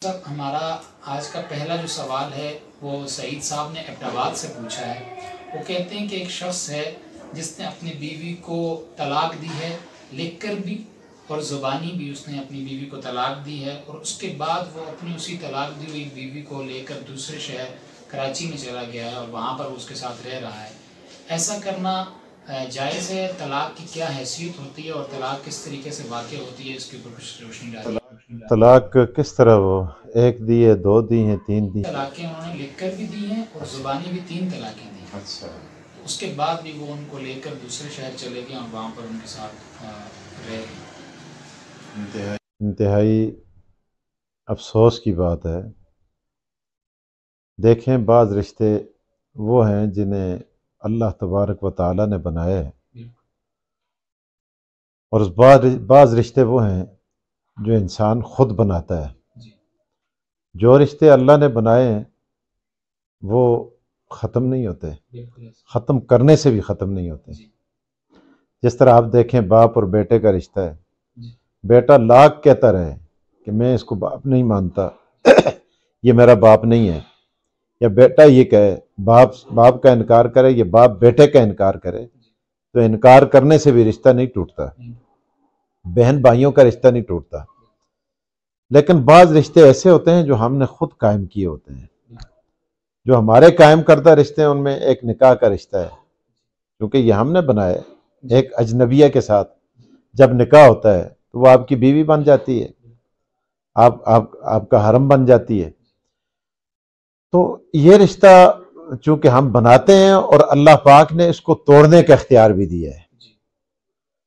صاحب ہمارا آج کا پہلا جو سوال ہے وہ سعید صاحب نے ایبٹ آباد سے پوچھا ہے۔ وہ کہتے ہیں کہ ایک شخص ہے جس نے اپنی بیوی کو طلاق دی ہے، لکھ کر بھی اور زبانی بھی اس نے اپنی بیوی کو طلاق دی ہے، اور اس کے بعد وہ اپنی اسی طلاق دی ہوئی بیوی کو لے کر دوسرے شہر کراچی میں چلا گیا ہے اور وہاں پر اس کے ساتھ رہ رہا ہے۔ ایسا کرنا جائز ہے؟ طلاق کی کیا حیثیت ہوتی ہے اور طلاق کس طریقے سے واقع ہوتی ہے؟ اس کے اوپر کچھ روشنی ڈالیں۔ طلاق کس طرح؟ وہ ایک دی ہے، دو دی ہیں، تین دی؟ طلاقیں انہوں نے لکھ کر بھی دی ہیں اور زبانی بھی 3 طلاقیں دی ہیں۔ اچھا، اس کے بعد بھی وہ ان کو لے کر دوسرے شہر چلے گئے اور وہاں پر ان کے ساتھ رہ گئے۔ انتہائی افسوس کی بات ہے۔ دیکھیں، بعض رشتے وہ ہیں جنہیں اللہ تبارک و تعالیٰ نے بنایا ہے، اور بعض رشتے وہ ہیں جو انسان خود بناتا ہے۔ جو رشتے اللہ نے بنائے ہیں وہ ختم نہیں ہوتے، ختم کرنے سے بھی ختم نہیں ہوتے۔ جس طرح آپ دیکھیں باپ اور بیٹے کا رشتہ ہے، بیٹا لاکھ کہتا رہے کہ میں اس کو باپ نہیں مانتا، یہ میرا باپ نہیں ہے، یا بیٹا یہ کہے، باپ کا انکار کرے، یہ باپ بیٹے کا انکار کرے، تو انکار کرنے سے بھی رشتہ نہیں ٹوٹتا، بہن بھائیوں کا رشتہ نہیں ٹوٹتا۔ لیکن بعض رشتے ایسے ہوتے ہیں جو ہم نے خود قائم کیے ہوتے ہیں۔ جو ہمارے قائم کردہ رشتے ہیں ان میں ایک نکاح کا رشتہ ہے، کیونکہ یہ ہم نے بنایا ہے۔ ایک اجنبیہ کے ساتھ جب نکاح ہوتا ہے تو وہ آپ کی بیوی بن جاتی ہے، آپ کا حرم بن جاتی ہے۔ تو یہ رشتہ چونکہ ہم بناتے ہیں اور اللہ پاک نے اس کو توڑنے کا اختیار بھی دیا ہے۔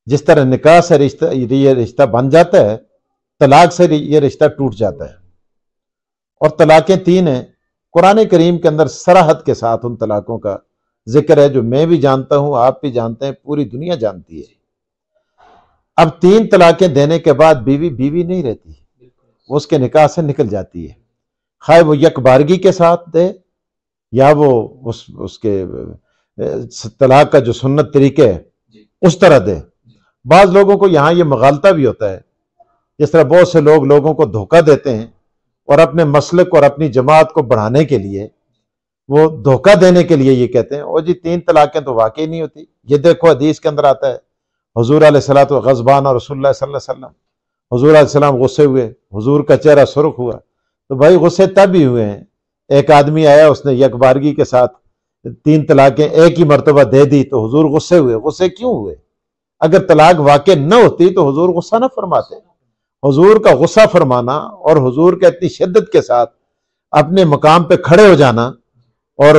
جس طرح نکاح سے یہ رشتہ بن جاتا ہے، طلاق سے یہ رشتہ ٹوٹ جاتا ہے۔ اور طلاقیں 3 ہیں۔ قرآن کریم کے اندر صراحت کے ساتھ ان طلاقوں کا ذکر ہے، جو میں بھی جانتا ہوں، آپ بھی جانتے ہیں، پوری دنیا جانتی ہے۔ اب 3 طلاقیں دینے کے بعد بیوی نہیں رہتی، وہ اس کے نکاح سے نکل جاتی ہے، خواہ وہ یک بارگی کے ساتھ دے یا وہ اس کے طلاق کا جو سنت طریقے ہے اس طرح دے۔ بعض لوگوں کو یہاں یہ مغالطہ بھی ہوتا ہے، جس طرح بہت سے لوگوں کو دھوکہ دیتے ہیں اور اپنے مسلک اور اپنی جماعت کو بڑھانے کے لیے، وہ دھوکہ دینے کے لیے یہ کہتے ہیں اور جی 3 طلاقیں تو واقعی نہیں ہوتی۔ یہ دیکھو حدیث کے اندر آتا ہے، حضور علیہ الصلوۃ والغضبان اور رسول اللہ صلی اللہ علیہ وسلم، حضور علیہ السلام غصے ہوئے، حضور کا چہرہ سرخ ہوا۔ تو بھائی غصے تب ہی ہوئے ہیں، ایک آدمی آیا، اس نے یک بارگی کے ساتھ 3 طلاقیں ایک ہی مرتبہ دے دی تو حضور غصے ہوئے۔ غصے کیوں ہوئے؟ اگر طلاق واقع نہ ہوتی تو حضور غصہ نہ فرماتے۔ حضور کا غصہ فرمانا اور حضور کے اتنی شدت کے ساتھ اپنے مقام پہ کھڑے ہو جانا اور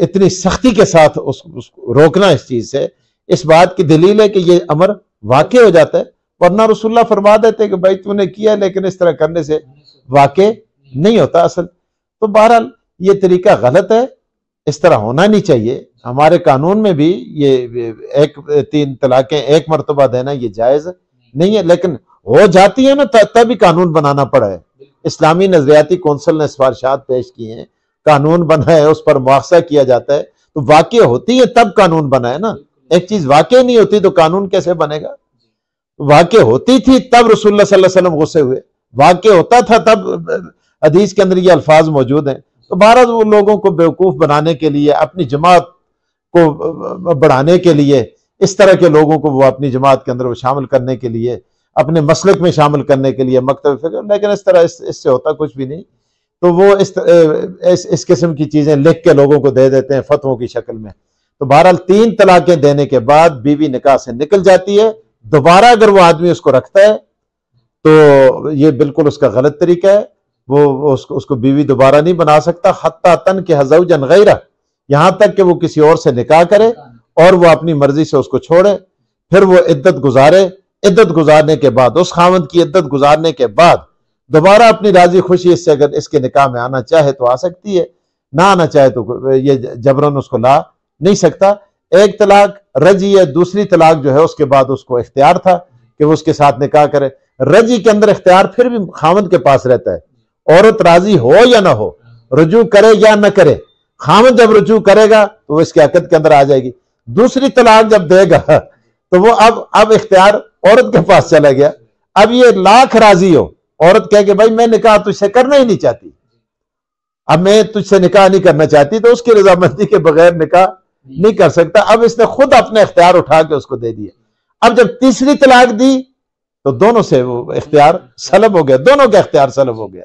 اتنی سختی کے ساتھ اس کو روکنا اس چیز سے، اس بات کی دلیل ہے کہ یہ امر واقع ہو جاتا ہے۔ ورنہ رسول اللہ فرما دیتے کہ بھائی تو نے کیا، لیکن اس طرح کرنے سے واقع نہیں ہوتا اصل۔ تو بہرحال یہ طریقہ غلط ہے، اس طرح ہونا نہیں چاہیے۔ ہمارے قانون میں بھی یہ 3 طلاقیں ایک مرتبہ دینا یہ جائز نہیں ہے، لیکن ہو جاتی ہے نا تب بھی قانون بنانا پڑا ہے۔ اسلامی نظریاتی کونسل نے سفارشات پیش کی ہیں، قانون بنا ہے، اس پر مواخذہ کیا جاتا ہے، تو واقع ہوتی ہے تب قانون بنا ہے نا۔ ایک چیز واقع نہیں ہوتی تو قانون کیسے بنے گا؟ واقع ہوتی تھی تب رسول اللہ صلی اللہ علیہ وسلم غصے ہوئے، واقع ہوتا تھا تب حدیث کے اندر یہ الفاظ موجود ہیں۔ تو بہرحال وہ لوگوں کو بیوقوف بنانے کے لیے، اپنی جماعت کو بڑھانے کے لیے، اس طرح کے لوگوں کو وہ اپنی جماعت کے اندر وہ شامل کرنے کے لیے، اپنے مسلک میں شامل کرنے کے لیے مکتب فکر، لیکن اس طرح اس سے ہوتا کچھ بھی نہیں۔ تو وہ اس قسم کی چیزیں لکھ کے لوگوں کو دے دیتے ہیں فتووں کی شکل میں۔ تو بہرحال 3 طلاقیں دینے کے بعد بیوی نکاح سے نکل جاتی ہے۔ دوبارہ اگر وہ آدمی اس کو رکھتا ہے تو یہ بالکل اس کا غلط طریقہ ہے، وہ اس کو بیوی دوبارہ نہیں بنا سکتا، حتیٰ تنکح زوجا غیرہ، یہاں تک کہ وہ کسی اور سے نکاح کرے اور وہ اپنی مرضی سے اس کو چھوڑے، پھر وہ عدت گزارے، عدت گزارنے کے بعد، اس خاوند کی عدت گزارنے کے بعد دوبارہ اپنی راضی خوشی اس سے اگر اس کے نکاح میں آنا چاہے تو آ سکتی ہے، نہ آنا چاہے تو یہ جبراً اس کو لا نہیں سکتا۔ ایک طلاق رجی ہے، دوسری طلاق جو ہے اس کے بعد اس کو اختیار تھا کہ وہ اس کے ساتھ نکاح کرے۔ رجی کے اندر اختیار پھر بھی خاوند کے پاس رہتا ہے، عورت راضی ہو یا نہ ہو، رجوع کرے یا نہ کرے، خاوند جب رجوع کرے گا تو وہ اس کے عقد کے اندر آ جائے گی۔ دوسری طلاق جب دے گا تو وہ اب اختیار عورت کے پاس چلا گیا۔ اب یہ لاکھ راضی ہو عورت کہے کہ بھائی میں نکاح تجھ سے کرنا ہی نہیں چاہتی، اب میں تجھ سے نکاح نہیں کرنا چاہتی، تو اس کی رضامندی کے بغیر نکاح نہیں کر سکتا. اب اس نے خود اپنے اختیار اٹھا کے اس کو دے دیا. اب جب تیسری طلاق دی تو دونوں سے وہ اختیار سلب ہو گیا، دونوں کا اختیار سلب ہو گیا.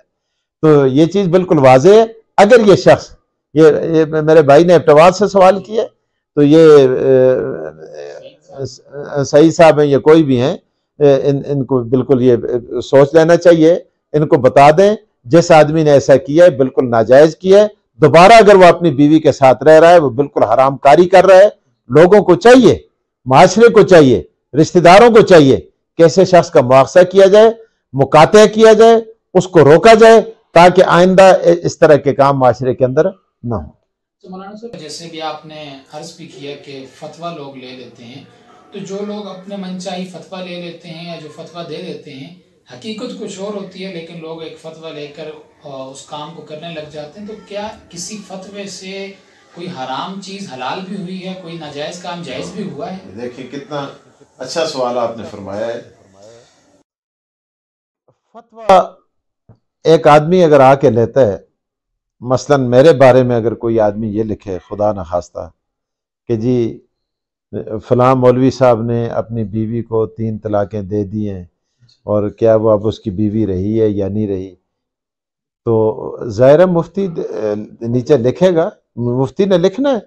تو یہ چیز بالکل واضح ہے. اگر یہ شخص، یہ میرے بھائی نے ایبٹواد سے سوال کیا، تو یہ سعید صاحب ہیں یا کوئی بھی ہیں، ان کو بالکل یہ سوچ لینا چاہیے. ان کو بتا دیں جس آدمی نے ایسا کیا ہے بالکل ناجائز کیا ہے. دوبارہ اگر وہ اپنی بیوی کے ساتھ رہ رہا ہے وہ بالکل حرام کاری کر رہا ہے. لوگوں کو چاہیے، معاشرے کو چاہیے، رشتہ داروں کو چاہیے کہ ایسے شخص کا مواخذہ کیا جائے، مقاطع کیا جائے، اس کو روکا جائے تاکہ آئندہ اس طرح کے کام معاشرے کے اندر نہ ہوں. تو مولانا صاحب جیسے بھی آپ نے عرض بھی کیا کہ فتویٰ لوگ لے لیتے ہیں، تو جو لوگ اپنے من چاہی فتویٰ لے لیتے ہیں یا جو فتویٰ دے دیتے ہیں، حقیقت کچھ اور ہوتی ہے، لیکن لوگ ایک فتویٰ لے کر اس کام کو کرنے لگ جاتے ہیں. تو کیا کسی فتوے سے کوئی حرام چیز حلال بھی ہوئی ہے، کوئی ناجائز کام جائز بھی ہوا ہے؟ دیکھیں کتنا اچھا سوال آپ نے فرمایا ہے. فتویٰ ایک آدمی اگر آ کے لیتا ہے، مثلا میرے بارے میں اگر کوئی آدمی یہ لکھے خدا نہ خواستہ کہ جی فلاں مولوی صاحب نے اپنی بیوی کو 3 طلاقیں دے دی ہیں اور کیا وہ اب اس کی بیوی رہی ہے یا نہیں رہی، تو ظاہر مفتی نیچے لکھے گا، مفتی نے لکھنا ہے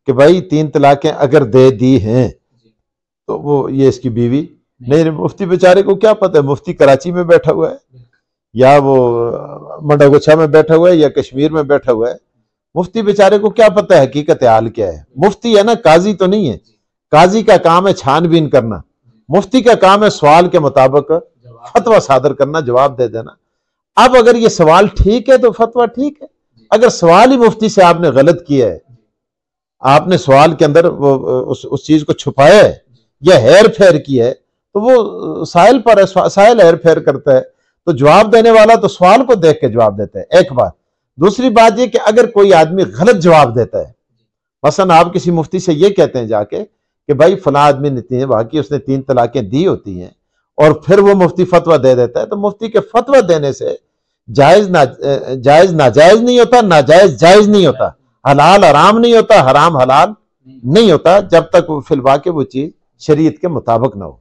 کہ بھائی 3 طلاقیں اگر دے دی ہیں تو وہ یہ اس کی بیوی نہیں. مفتی بیچارے کو کیا پتہ ہے، مفتی کراچی میں بیٹھا ہوا ہے یا وہ منڈا گچھا میں بیٹھا ہوا ہے یا کشمیر میں بیٹھا ہوا ہے. مفتی بیچارے کو کیا پتہ ہے حقیقت حال کیا ہے. مفتی ہے نا، قاضی تو نہیں ہے. قاضی کا کام ہے چھان بین کرنا، مفتی کا کام ہے سوال کے مطابق فتویٰ صادر کرنا، جواب دے دینا. اب اگر یہ سوال ٹھیک ہے تو فتویٰ ٹھیک ہے. اگر سوال ہی مفتی سے آپ نے غلط کیا ہے، آپ نے سوال کے اندر اس چیز کو چھپایا ہے یا ہیر پھیر کی ہے، تو وہ سائل پر ہے، سائل ہیر پھیر کرتا ہے. تو جواب دینے والا تو سوال کو دیکھ کے جواب دیتا ہے، ایک بات. دوسری بات یہ کہ اگر کوئی آدمی غلط جواب دیتا ہے، مثلا آپ کسی مفتی سے یہ کہتے ہیں جا کے کہ بھائی فلاں آدمی نے واقعی اس نے 3 طلاقیں دی ہوتی ہیں، اور پھر وہ مفتی فتویٰ دے دیتا ہے، تو مفتی کے فتویٰ دینے سے جائز ناجائز نہیں ہوتا، ناجائز جائز نہیں ہوتا، حلال حرام نہیں ہوتا، حرام حلال نہیں ہوتا، جب تک فی الواقع وہ چیز شریعت کے مطابق نہ ہو.